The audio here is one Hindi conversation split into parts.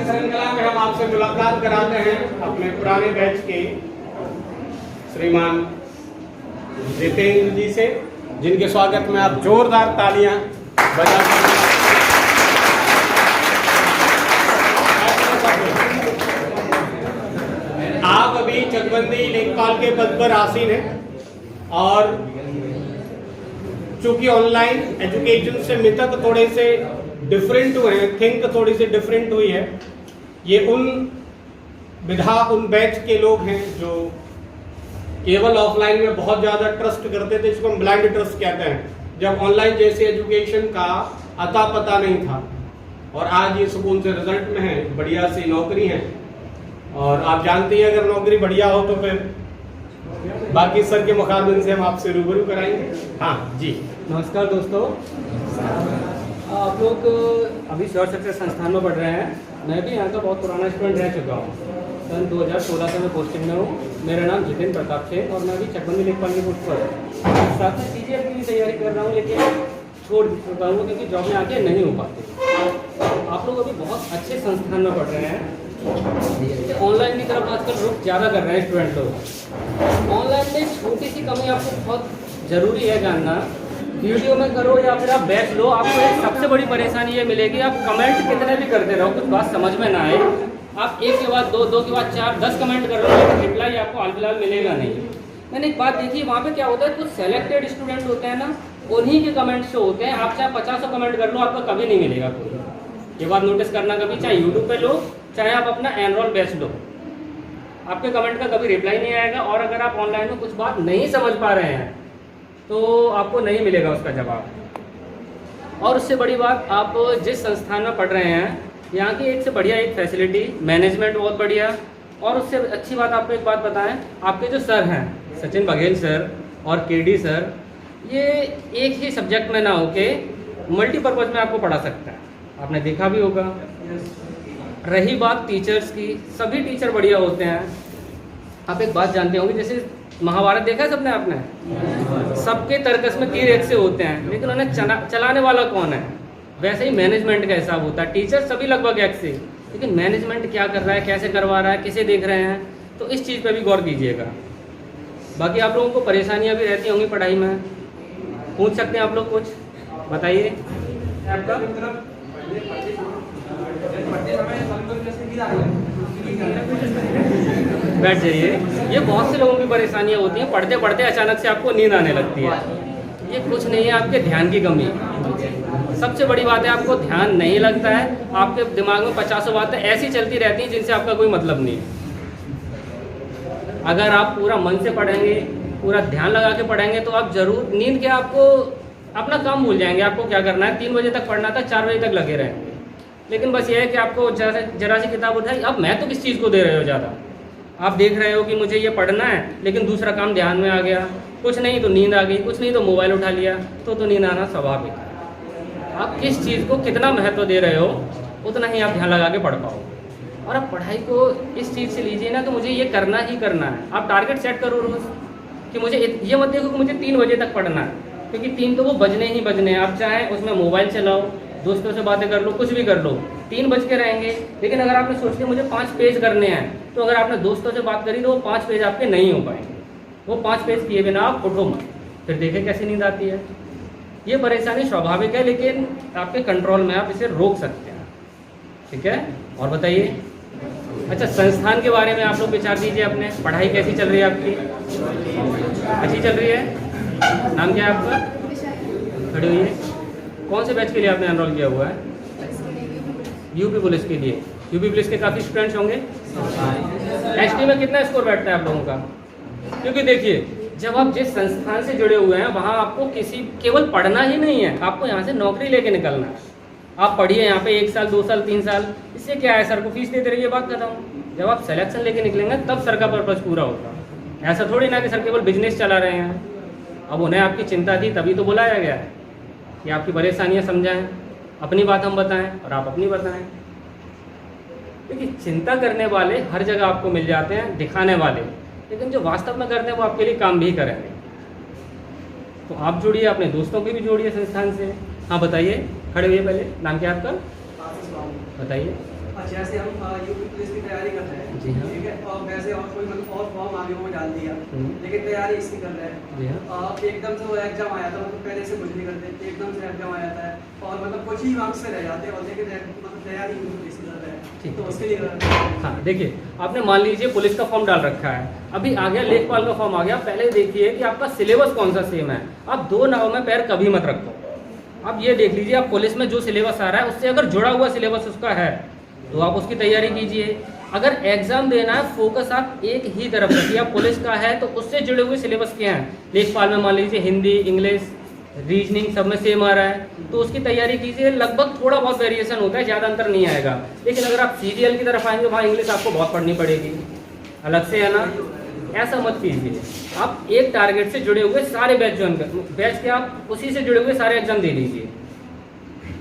श्रृंखला में हम आपसे मुलाकात कराते हैं अपने पुराने बैच के श्रीमान जितेंद्र जी से, जिनके स्वागत में आप जोरदार तालियां बजा सकते हैं। आप अभी चकबंदी लेखपाल के पद पर आसीन हैं और चूंकि ऑनलाइन एजुकेशन से मिथक थोड़े से डिफरेंट हुए हैं, थिंक थोड़ी सी डिफरेंट हुई है। ये उन बैच के लोग हैं जो केवल ऑफलाइन में बहुत ज़्यादा ट्रस्ट करते थे, जिसको हम ब्लाइंड ट्रस्ट कहते हैं, जब ऑनलाइन जैसे एजुकेशन का अता पता नहीं था। और आज ये सुकून से रिजल्ट में है, बढ़िया सी नौकरी है। और आप जानते हैं अगर नौकरी बढ़िया हो तो फिर बाकी सर के मुकाबले से हम आपसे रूबरू कराएंगे। हाँ जी, नमस्कार दोस्तों। आप लोग अभी श्योर सक्सेस संस्थान में पढ़ रहे हैं। मैं भी यहाँ का बहुत पुराना स्टूडेंट रह चुका हूँ। सन 2016 से मैं पोस्टिंग में हूँ। मेरा नाम जितेंद्र प्रताप है और मैं अभी चकबंदी लेखपाल की पोस्ट पर हूँ। साथ में चीज़ें अपनी तैयारी कर रहा हूँ, लेकिन छोड़ चुका हूँ क्योंकि जॉब में आके नहीं हो पाते। आप लोग अभी बहुत अच्छे संस्थान में पढ़ रहे हैं। ऑनलाइन की तरफ आजकल रुख ज़्यादा कर रहे हैं स्टूडेंट लोग। ऑनलाइन में छोटी सी कमी आपको बहुत ज़रूरी है जानना। वीडियो में करो या फिर आप बैच लो, आपको एक सबसे बड़ी परेशानी ये मिलेगी, आप कमेंट कितने भी करते रहो, कुछ बात समझ में ना आए, आप एक के बाद दो के बाद 4-10 कमेंट कर रहे हो, रिप्लाई आपको हाल फिलहाल मिलेगा नहीं। मैंने एक बात देखी, वहाँ पे क्या होता है, कुछ सेलेक्टेड स्टूडेंट होते हैं ना, उन्हीं के कमेंट शो होते हैं। आप चाहे 50 कमेंट कर लो, आपको कभी नहीं मिलेगा कोई। ये बात नोटिस करना कभी, चाहे यूट्यूब पे लो, चाहे आप अपना एनरोल बैच लो, आपके कमेंट का कभी रिप्लाई नहीं आएगा। और अगर आप ऑनलाइन में कुछ बात नहीं समझ पा रहे हैं तो आपको नहीं मिलेगा उसका जवाब। और उससे बड़ी बात, आप जिस संस्थान में पढ़ रहे हैं, यहाँ की एक से बढ़िया एक फैसिलिटी, मैनेजमेंट बहुत बढ़िया। और उससे अच्छी बात आपको एक बात बताएं, आपके जो सर हैं सचिन बघेल सर और केडी सर, ये एक ही सब्जेक्ट में ना होके मल्टीपर्पज़ में आपको पढ़ा सकते हैं। आपने देखा भी होगा। रही बात टीचर्स की, सभी टीचर बढ़िया होते हैं। आप एक बात जानते होंगे, जैसे महाभारत देखा है सबने, आपने, सबके तर्कस में तीर एक से होते हैं, लेकिन उन्हें चलाने वाला कौन है? वैसे ही मैनेजमेंट का हिसाब होता है। टीचर सभी लगभग एक से, लेकिन मैनेजमेंट क्या कर रहा है, कैसे करवा रहा है, किसे देख रहे हैं, तो इस चीज़ पर भी गौर कीजिएगा। बाकी आप लोगों को परेशानियाँ भी रहती होंगी पढ़ाई में, पूछ सकते हैं आप लोग, कुछ बताइए। आपका बैठ जाइए। ये बहुत से लोगों की परेशानियाँ होती हैं, पढ़ते पढ़ते अचानक से आपको नींद आने लगती है। ये कुछ नहीं है, आपके ध्यान की कमी। सबसे बड़ी बात है, आपको ध्यान नहीं लगता है। आपके दिमाग में 50 बातें ऐसी चलती रहती हैं जिनसे आपका कोई मतलब नहीं है। अगर आप पूरा मन से पढ़ेंगे, पूरा ध्यान लगा के पढ़ेंगे, तो आप जरूर, नींद के आपको अपना काम भूल जाएंगे। आपको क्या करना है, 3 बजे तक पढ़ना था, 4 बजे तक लगे रहेंगे। लेकिन बस ये है कि आपको जरा सी किताब उठाई, अब मैं तो किस चीज़ को दे रहे हो ज़्यादा, आप देख रहे हो कि मुझे ये पढ़ना है, लेकिन दूसरा काम ध्यान में आ गया, कुछ नहीं तो नींद आ गई, कुछ नहीं तो मोबाइल उठा लिया, तो नींद आना स्वाभाविक है। आप किस चीज़ को कितना महत्व दे रहे हो, उतना ही आप ध्यान लगा के पढ़ पाओ। और आप पढ़ाई को इस चीज़ से लीजिए ना कि मुझे ये करना ही करना है। आप टारगेट सेट करो रोज़ कि मुझे ये मत देखो कि मुझे 3 बजे तक पढ़ना है, क्योंकि 3 तो वो बजने ही बजने हैं। आप चाहें उसमें मोबाइल चलाओ, दोस्तों से बातें कर लो, कुछ भी कर लो, 3 बज के रहेंगे। लेकिन अगर आपने सोच लिया मुझे 5 पेज करने हैं, तो अगर आपने दोस्तों से बात करी तो वो 5 पेज आपके नहीं हो पाएंगे। वो 5 पेज किए बिना आप उठो मत, फिर देखें कैसी नींद आती है। ये परेशानी स्वाभाविक है, लेकिन आपके कंट्रोल में, आप इसे रोक सकते हैं। ठीक है, और बताइए। अच्छा, संस्थान के बारे में आप लोग विचार दीजिए अपने। पढ़ाई कैसी चल रही है आपकी? अच्छी चल रही है। नाम क्या है आपका? खड़ी हुई है। कौन से बैच के लिए आपने एनरोल किया हुआ है? यूपी पुलिस के लिए। यूपी पुलिस के काफ़ी स्टूडेंट्स होंगे। एसटी में कितना स्कोर बैठता है आप लोगों का? क्योंकि देखिए, जब आप जिस संस्थान से जुड़े हुए हैं, वहाँ आपको केवल पढ़ना ही नहीं है, आपको यहाँ से नौकरी लेके निकलना है। आप पढ़िए यहाँ पे 1 साल, 2 साल, 3 साल, इससे क्या है, सर को फीस देते रहिए, बात खत्म। जब आप सिलेक्शन लेके निकलेंगे तब सर का पर्पज़ पूरा होगा। ऐसा थोड़ी ना कि सर केवल बिजनेस चला रहे हैं। अब उन्हें आपकी चिंता थी, तभी तो बुलाया गया है कि आपकी परेशानियां समझाएं, अपनी बात हम बताएं और आप अपनी बताएं। देखिए, चिंता करने वाले हर जगह आपको मिल जाते हैं, दिखाने वाले, लेकिन जो वास्तव में करते हैं वो आपके लिए काम भी करेंगे। तो आप जुड़िए, अपने दोस्तों को भी जोड़िए संस्थान से। हाँ बताइए, खड़े हुए पहले। नाम क्या है आपका? बताइए। जैसे हम यूपी पुलिस की तैयारी कर रहे हैं, जी हाँ। ठीक है, और वैसे और कोई मतलब और फॉर्म आगे वो डाल दिया, लेकिन तैयारी इसकी कर रहे हैं, जी हाँ। एकदम से वो एग्जाम आया था, मतलब पहले से कुछ नहीं करते, एकदम से एग्जाम आ जाता है और मतलब कुछ ही मार्क्स से रह जाते हैं, और लेकिन मतलब तैयारी यूपी पुलिस की कर रहे हैं, तो उसके लिए हाँ देखिए, आपने मान लीजिए पुलिस का फॉर्म डाल रखा है, अभी आ गया लेखपाल का फॉर्म आ गया, पहले देखिए कि आपका सिलेबस कौन सा सेम है। आप दो नाव में पैर कभी मत रखो। अब ये देख लीजिए, आप पुलिस में जो सिलेबस आ रहा है उससे अगर जुड़ा हुआ सिलेबस उसका है तो आप उसकी तैयारी कीजिए। अगर एग्जाम देना है, फोकस आप एक ही तरफ रखिए। आप पुलिस का है तो उससे जुड़े हुए सिलेबस क्या हैं, लेखपाल में मान लीजिए हिंदी, इंग्लिश, रीजनिंग सब में सेम आ रहा है, तो उसकी तैयारी कीजिए। लगभग थोड़ा बहुत वेरिएशन होता है, ज़्यादा अंतर नहीं आएगा। लेकिन अगर आप सीजीएल की तरफ आएंगे, वहाँ इंग्लिश आपको बहुत पढ़नी पड़ेगी अलग से, है ना। ऐसा मत कीजिए। आप एक टारगेट से जुड़े हुए सारे बैच ज्वाइन कर, बैच के आप उसी से जुड़े हुए सारे एग्जाम दे लीजिए,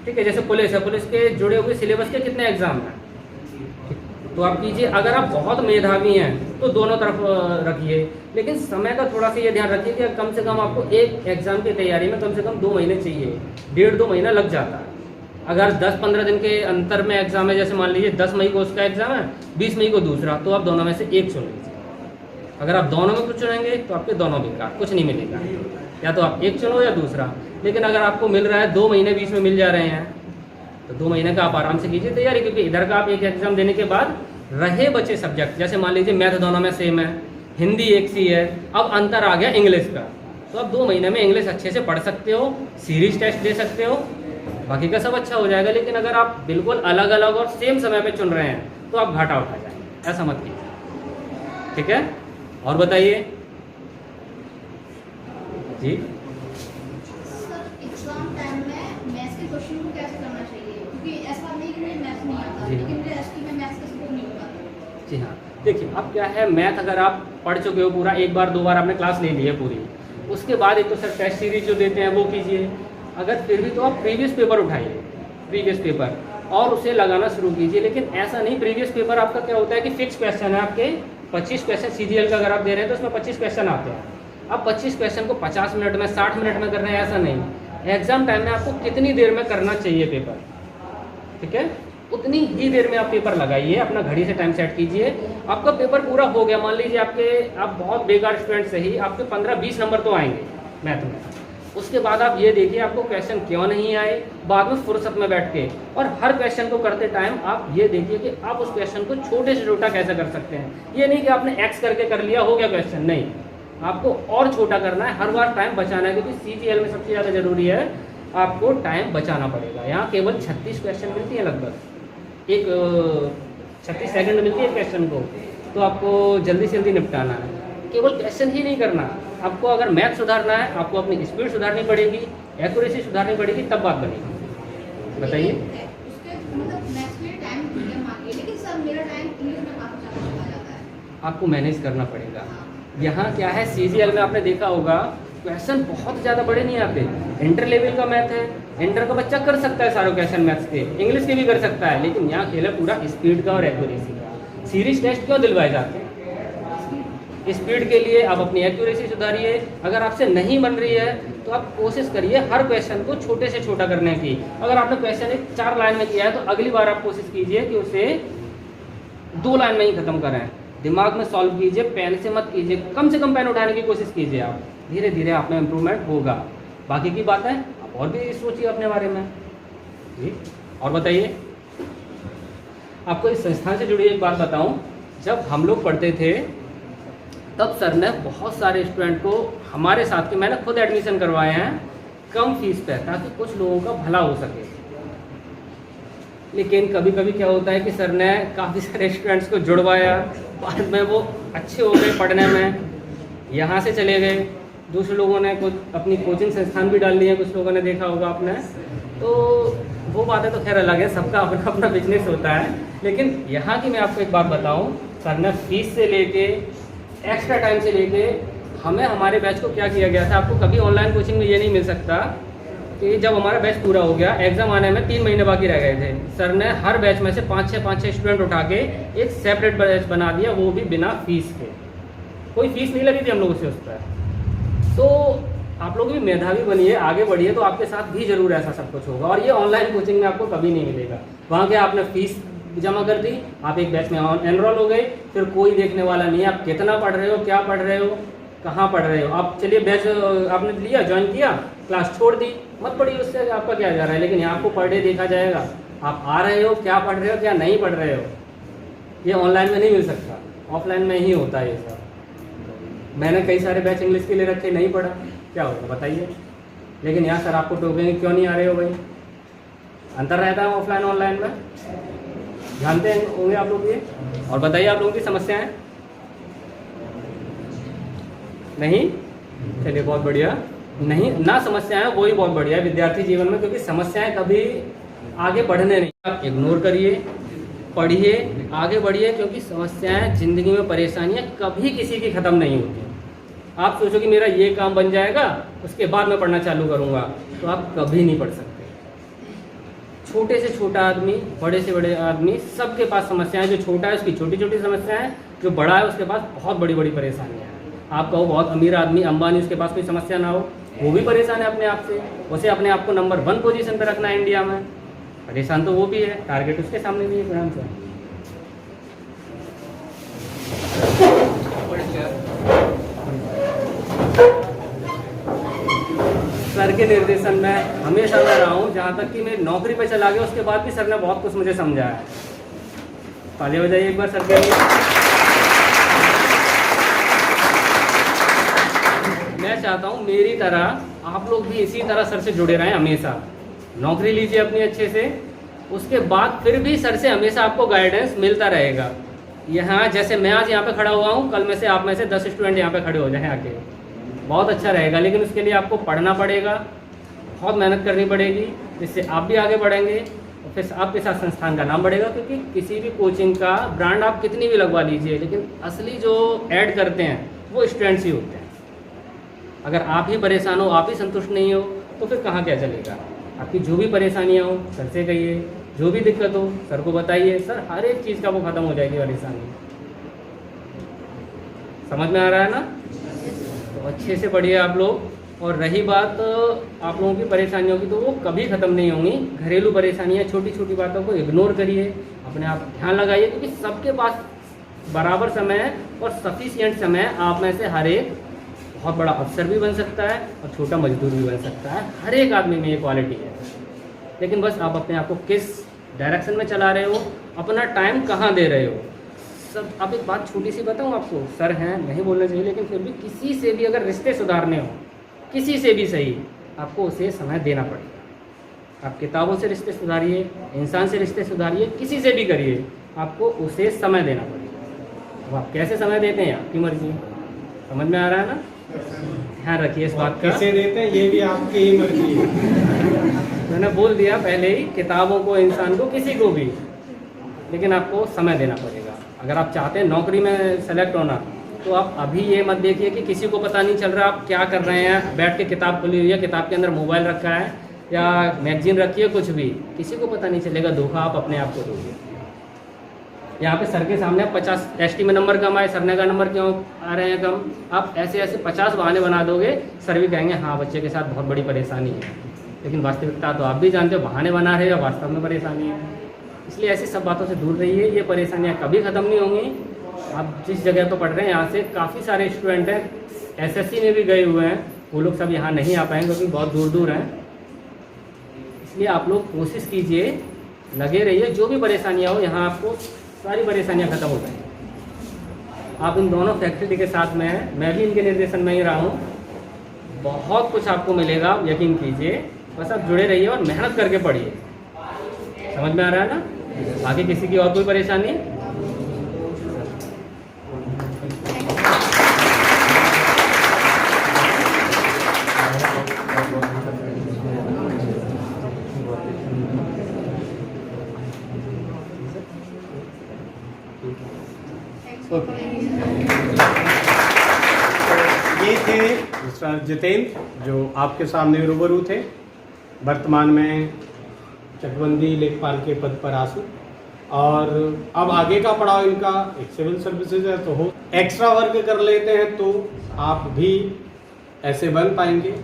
ठीक है। जैसे पुलिस है, पुलिस के जुड़े हुए सिलेबस के कितने एग्जाम हैं तो आप कीजिए। अगर आप बहुत मेधावी हैं तो दोनों तरफ रखिए, लेकिन समय का थोड़ा सा ये ध्यान रखिए कि कम से कम आपको एक एग्जाम की तैयारी में कम से कम 2 महीने चाहिए, 1.5-2 महीना लग जाता है। अगर 10-15 दिन के अंतर में एग्जाम है, जैसे मान लीजिए 10 मई को उसका एग्जाम है, 20 मई को दूसरा, तो आप दोनों में से एक चुन लीजिए। अगर आप दोनों में कुछ चुनेंगे तो आपके दोनों बेकार, कुछ नहीं मिलेगा। या तो आप एक चुनो या दूसरा। लेकिन अगर आपको मिल रहा है 2 महीने बीच में मिल जा रहे हैं, तो 2 महीने का आप आराम से कीजिए तैयारी, क्योंकि इधर का आप एक एग्जाम देने के बाद रहे बचे सब्जेक्ट, जैसे मान लीजिए मैथ दोनों में सेम है, हिंदी एक सी है, अब अंतर आ गया इंग्लिश का, तो आप 2 महीने में इंग्लिश अच्छे से पढ़ सकते हो, सीरीज टेस्ट दे सकते हो, बाकी का सब अच्छा हो जाएगा। लेकिन अगर आप बिल्कुल अलग अलग और सेम समय पे चुन रहे हैं तो आप घाटा उठा जाएंगे, ऐसा मत कीजिए, ठीक है। और बताइए जी। एग्जाम टाइम में मैथ्स के क्वेश्चन को कैसे करना चाहिए, क्योंकि ऐसा नहीं कि मुझे मैथ्स नहीं आता, जी। लेकिन मेरे एसटी में मैथ्स का स्कोर नहीं होता। जी हाँ, देखिए अब क्या है, मैथ अगर आप पढ़ चुके हो पूरा, एक बार 2 बार आपने क्लास ले ली है पूरी, उसके बाद एक तो सर टेस्ट सीरीज जो देते हैं वो कीजिए। अगर फिर भी तो आप प्रीवियस पेपर उठाइए, प्रीवियस पेपर, और उसे लगाना शुरू कीजिए। लेकिन ऐसा नहीं, प्रीवियस पेपर आपका क्या होता है कि फिक्स क्वेश्चन है आपके, 25 क्वेश्चन सीजीएल का अगर आप दे रहे हैं तो उसमें 25 क्वेश्चन आते हैं। अब 25 क्वेश्चन को 50 मिनट में, 60 मिनट में करना है, ऐसा नहीं। एग्जाम टाइम में आपको कितनी देर में करना चाहिए पेपर, ठीक है, उतनी ही देर में आप पेपर लगाइए, अपना घड़ी से टाइम सेट कीजिए। आपका पेपर पूरा हो गया, मान लीजिए आप बहुत बेकार स्टूडेंट से ही आपके 15-20 नंबर तो आएंगे मैथ में। उसके बाद आप ये देखिए आपको क्वेश्चन क्यों नहीं आए, बाद में फुर्सत में बैठ के, और हर क्वेश्चन को करते टाइम आप ये देखिए कि आप उस क्वेश्चन को छोटे से छोटा कैसे कर सकते हैं। ये नहीं कि आपने एक्स करके कर लिया, हो गया क्वेश्चन, नहीं, आपको और छोटा करना है, हर बार टाइम बचाना है, क्योंकि सीजीएल में सबसे ज़्यादा जरूरी है आपको टाइम बचाना पड़ेगा। यहाँ केवल 36 क्वेश्चन मिलती है, लगभग 36 सेकंड मिलती है क्वेश्चन को, तो आपको जल्दी से जल्दी निपटाना है। केवल क्वेश्चन ही नहीं करना, आपको अगर मैथ सुधारना है, आपको अपनी स्पीड सुधारनी पड़ेगी, एक्यूरेसी सुधारनी पड़ेगी, तब बात बनेगी। बताइए। उसके मतलब मैथ्स में टाइम मांगिए, लेकिन सर मेरा टाइम इंग्लिश में काफी ज़्यादा चला जाता है। आपको मैनेज करना पड़ेगा। यहाँ क्या है, सीजीएल में आपने देखा होगा क्वेश्चन बहुत ज़्यादा बड़े नहीं आते। इंटर लेवल का मैथ है, इंटर का बच्चा कर सकता है सारे क्वेश्चन मैथ्स के, इंग्लिश के भी कर सकता है, लेकिन यहाँ खेल है पूरा स्पीड का और एक्यूरेसी का। सीरीज टेस्ट क्यों दिलवाए जाते हैं? स्पीड के लिए। आप अपनी एक्यूरेसी सुधारिए। अगर आपसे नहीं बन रही है तो आप कोशिश करिए हर क्वेश्चन को छोटे से छोटा करने की। अगर आपने क्वेश्चन 4 लाइन में किया है तो अगली बार आप कोशिश कीजिए कि उसे 2 लाइन में ही खत्म करें। दिमाग में सॉल्व कीजिए, पेन से मत कीजिए, कम से कम पेन उठाने की कोशिश कीजिए। आप धीरे धीरे आप में इम्प्रूवमेंट होगा। बाकी की बात है आप और भी सोचिए अपने बारे में जी। और बताइए, आपको इस संस्थान से जुड़ी एक बात बताऊं, जब हम लोग पढ़ते थे तब सर ने बहुत सारे स्टूडेंट को हमारे साथ के, मैंने खुद एडमिशन करवाए हैं कम फीस पे, ताकि कुछ लोगों का भला हो सके। लेकिन कभी कभी क्या होता है कि सर ने काफ़ी सारे स्टूडेंट्स को जुड़वाया, बाद में वो अच्छे हो गए पढ़ने में, यहाँ से चले गए। दूसरे लोगों ने कुछ अपनी कोचिंग संस्थान भी डाल लिए, कुछ लोगों ने देखा होगा आपने, तो वो बातें तो खैर अलग है, सबका अपना अपना बिजनेस होता है। लेकिन यहाँ की मैं आपको एक बात बताऊँ, सर ने फीस से लेके एक्स्ट्रा टाइम से लेके हमें हमारे बैच को क्या किया गया था, आपको कभी ऑनलाइन कोचिंग में ये नहीं मिल सकता कि जब हमारा बैच पूरा हो गया, एग्जाम आने में 3 महीने बाकी रह गए थे, सर ने हर बैच में से 5-6 स्टूडेंट उठा के एक सेपरेट बैच बना दिया, वो भी बिना फीस के। कोई फीस नहीं लगी थी हम लोगों से उस पर। तो आप लोग भी मेधावी बनिए, आगे बढ़िए, तो आपके साथ भी जरूर ऐसा सब कुछ होगा। और ये ऑनलाइन कोचिंग में आपको कभी नहीं मिलेगा। वहाँ के आपने फीस जमा कर दी, आप एक बैच में एनरोल हो गए, फिर कोई देखने वाला नहीं है आप कितना पढ़ रहे हो, क्या पढ़ रहे हो, कहाँ पढ़ रहे हो। आप चलिए बैच आपने लिया, ज्वाइन किया, क्लास छोड़ दी, मत पढ़िए, उससे आपका क्या जा रहा है। लेकिन यहाँ आपको पर डे देखा जाएगा, आप आ रहे हो, क्या पढ़ रहे हो, क्या नहीं पढ़ रहे हो। ये ऑनलाइन में नहीं मिल सकता, ऑफलाइन में ही होता है ये सब। मैंने कई सारे बैच इंग्लिश के लिए रखे, नहीं पढ़ा, क्या होगा बताइए। लेकिन यहाँ सर आपको टोकेंगे, क्यों नहीं आ रहे हो भाई। अंतर रहता है ऑफलाइन ऑनलाइन में, जानते होंगे आप लोग ये। और बताइए आप लोगों की समस्याएं नहीं, चलिए बहुत बढ़िया। नहीं ना समस्याएं, वही बहुत बढ़िया है विद्यार्थी जीवन में, क्योंकि समस्याएं कभी आगे बढ़ने नहीं। आप इग्नोर करिए, पढ़िए, आगे बढ़िए, क्योंकि समस्याएं, जिंदगी में परेशानियां कभी किसी की ख़त्म नहीं होती। आप सोचो कि मेरा ये काम बन जाएगा उसके बाद मैं पढ़ना चालू करूँगा, तो आप कभी नहीं पढ़ सकते। छोटे से छोटा आदमी, बड़े से बड़े आदमी, सबके पास समस्याएं। जो छोटा है उसकी छोटी छोटी समस्याएं, जो बड़ा है उसके पास बहुत बड़ी बड़ी परेशानियां हैं। आप कहो बहुत अमीर आदमी अंबानी, उसके पास कोई समस्या ना हो, वो भी परेशान है अपने आप से। उसे अपने आप को नंबर 1 पोजीशन पर रखना है इंडिया में, परेशान तो वो भी है, टारगेट उसके सामने भी है ध्यान से। सर के निर्देशन में हमेशा मैं रहा हूँ, जहाँ तक कि मैं नौकरी पे चला गया उसके बाद भी सर ने बहुत कुछ मुझे समझाया है। ताली बजाइए एक बार सर के लिए। मैं चाहता हूँ मेरी तरह आप लोग भी इसी तरह सर से जुड़े रहें हमेशा। नौकरी लीजिए अपनी अच्छे से, उसके बाद फिर भी सर से हमेशा आपको गाइडेंस मिलता रहेगा। यहाँ जैसे मैं आज यहाँ पे खड़ा हुआ हूँ, कल में से आप में से 10 स्टूडेंट यहाँ पे खड़े हो जाएं आके, बहुत अच्छा रहेगा। लेकिन उसके लिए आपको पढ़ना पड़ेगा, बहुत मेहनत करनी पड़ेगी, जिससे आप भी आगे बढ़ेंगे और फिर आपके साथ संस्थान का नाम बढ़ेगा। क्योंकि किसी भी कोचिंग का ब्रांड आप कितनी भी लगवा लीजिए, लेकिन असली जो ऐड करते हैं वो स्टूडेंट्स ही होते हैं। अगर आप ही परेशान हो, आप ही संतुष्ट नहीं हो, तो फिर कहाँ क्या चलेगा। आपकी जो भी परेशानियाँ हो सर से कहिए, जो भी दिक्कत हो सर को बताइए, सर हर एक चीज़ का वो ख़त्म हो जाएगी परेशानी। समझ में आ रहा है ना। तो अच्छे से पढ़िए आप लोग। और रही बात आप लोगों की परेशानियों की, तो वो कभी ख़त्म नहीं होंगी। घरेलू परेशानियाँ, छोटी छोटी बातों को इग्नोर करिए, अपने आप ध्यान लगाइए, क्योंकि सबके पास बराबर समय है और सफिशिएंट समय आप में से हर एक बहुत बड़ा अफसर भी बन सकता है और छोटा मजदूर भी बन सकता है। हर एक आदमी में ये क्वालिटी है। लेकिन बस आप अपने आप को किस डायरेक्शन में चला रहे हो, अपना टाइम कहाँ दे रहे हो। सब आप एक बात छोटी सी बताऊँ आपको, सर हैं नहीं बोलना चाहिए, लेकिन फिर भी किसी से भी अगर रिश्ते सुधारने हो, किसी से भी सही, आपको उसे समय देना पड़ेगा। आप किताबों से रिश्ते सुधारिए, इंसान से रिश्ते सुधारिए, किसी से भी करिए, आपको उसे समय देना पड़ेगा। अब आप कैसे समय देते हैं आपकी मर्जी। समझ में आ रहा है ना। ध्यान रखिए इस बात का। कैसे देते हैं ये भी आपकी ही मर्जी है। मैंने बोल दिया पहले ही, किताबों को, इंसान को, किसी को भी, लेकिन आपको समय देना पड़ेगा। अगर आप चाहते हैं नौकरी में सेलेक्ट होना, तो आप अभी ये मत देखिए कि किसी को पता नहीं चल रहा आप क्या कर रहे हैं। बैठ के किताब खुली हुई है, किताब के अंदर मोबाइल रखा है या मैगजीन रखी है, कुछ भी, किसी को पता नहीं चलेगा। धोखा आप अपने आप को दोगे। यहाँ पे सर के सामने आप 50 ST में नंबर कम आए, सर ने का नंबर क्यों आ रहे हैं कम, आप ऐसे ऐसे 50 बहाने बना दोगे, सर भी कहेंगे हाँ बच्चे के साथ बहुत बड़ी परेशानी है। लेकिन वास्तविकता तो आप भी जानते हो, बहाने बना रहे हो, वास्तव में परेशानी है। इसलिए ऐसी सब बातों से दूर रहिए। ये परेशानियाँ कभी ख़त्म नहीं होंगी। आप जिस जगह पर पढ़ रहे हैं, यहाँ से काफ़ी सारे स्टूडेंट हैं SSC में भी गए हुए हैं, वो लोग सब यहाँ नहीं आ पाएंगे क्योंकि बहुत दूर दूर हैं। इसलिए आप लोग कोशिश कीजिए, लगे रहिए। जो भी परेशानियाँ हो, यहाँ आपको सारी परेशानियाँ खत्म हो जाएंगी। आप इन दोनों फैकल्टी के साथ में हैं, मैं भी इनके निर्देशन में ही रहा हूँ। बहुत कुछ आपको मिलेगा, यकीन कीजिए। बस आप जुड़े रहिए और मेहनत करके पढ़िए। समझ में आ रहा है ना। आगे किसी की और कोई परेशानी। ये थे मिस्टर जितेंद्र, जो आपके सामने रूबरू थे। वर्तमान में चकबंदी लेखपाल के पद पर आसीन, और अब आगे का पड़ाव इनका एक सिविल सर्विसेज है, तो हो एक्स्ट्रा वर्क कर लेते हैं तो आप भी ऐसे बन पाएंगे।